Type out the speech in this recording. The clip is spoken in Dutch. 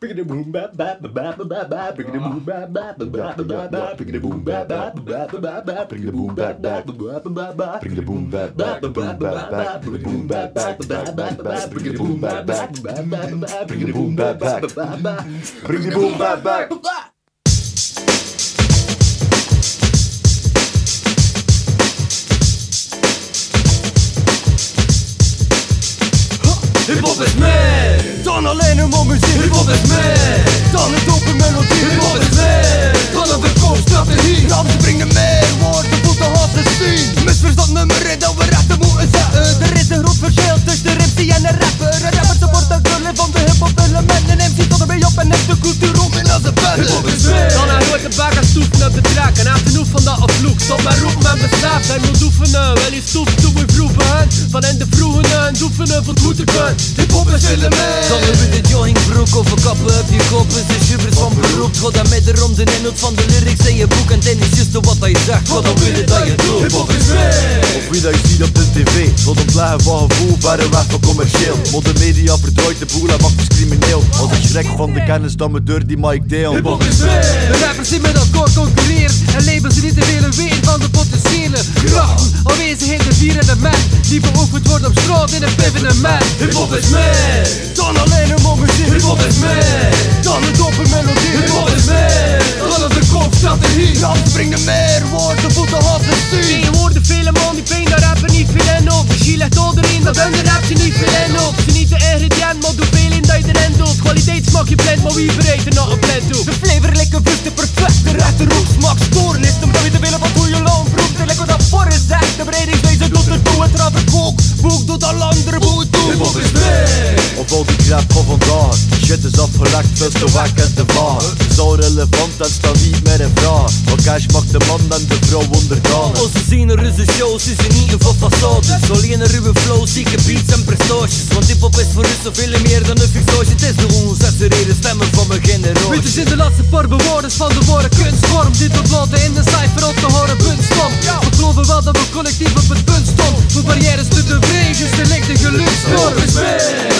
Bring the boom bap bap bap bap bap. Bring the boom bap bap bap bap bap. Bring the boom bap bap bap bap bap. Bring the boom bap bap bap bap bap. Bring the boom bap bap bap bap. Bring the boom bap bap bap bap. Bring the boom bap bap bap bap. Bring the boom bap bap bap bap. Bring the boom bap bap. Hip-hop is meer dan alleen een mooie muziek. Hip-hop is meer dan een dope melodie. Hip-hop is meer dan een verkoopstrategie. Ramsen brengen meer woorden, voeten hassen zien. Misverstand nummer 1 dat we rechten moeten zetten. Er is een groot verschil tussen de MC en een rapper. Een rapper support de gullen van de hip-hop elementen. MC tot er mee op en heeft de cultuur om in als een bende. Hip-hop is meer dan een grote bak aan stoeven op de track. En af genoeg van dat vloek. Stop maar roepen en besef. Hij moet oefenen, wel je stoef toe moet vroegen. Van in de vroegen en oefenen van het moeten kunnen. Hip-hop is veel meer. Zonder met de joggingbroek of een kappen op je kop is de shivers van beroep. Het gaat daarmee erom de inhoud van de lyrics in je boek. En dan is juist wat je zegt, wat dan wil je dat je doet. Hip-hop is meer. Of wie dat je ziet op de tv, tot ontleggen van gevoel, verre weg van commercieel. Moderne media verdrooit de boel en macht is crimineel. Als ik schrik van de kennis dan me deur die Mike deel. Hip-hop is meer. De rappers die met elkaar concurreren en labels die niet te willen weten van de potentiële krachten aanwezig in de vierende man die beoefend wordt op straat in een piffende man. Hip-hop is meer dan alleen een mooie muziek. Hip-hop is meer dan een dope melodie. Hip-hop is meer dan een verkoopstrategie. Ramsen brengen meer woorden, voeten hassen zien. Geen woorden, vele man die pijn, daar rappen niet veel in op. Misschien legt onderin dat hun rap je niet veel in op. Ze niet de ingrediënt, maar doe veel in dat je erin doet. Kwaliteit smak je blind, maar wie bereidt er nog een blend toe? De flavor lekker vrucht, de perfecte rechte roep. Smak stoornis, omdat je te willen van hoe je loon vroeg. De lekker dat voor is echt, de breidingswezen doet ertoe. Het rapper kook, boek doet al andere boek toe. Hip-hop is meer. Of al die crap van vandaag, shit is afgelekt, veel te wack en te vaag. Zo relevant en staat niet meer in vraag. Want cash maakt de man en de vrouw onderdanig. Als ze zien er is de shows, is er niet voor façades. Alleen een ruwe flow, zieke beats en prestaties. Want hip-hop is voor u zoveel meer dan een fixatie. Het is de oncensureerde stemmen van mijn generatie. Weet je, in de laatste paar bewoorders van de woorden kunstvorm. Dit ontlaten in de cijfer op te horen punt stom. We geloven wel dat we collectief op het punt stonden. Voor barrières te doorbreken, dus er ligt een geluksnorm.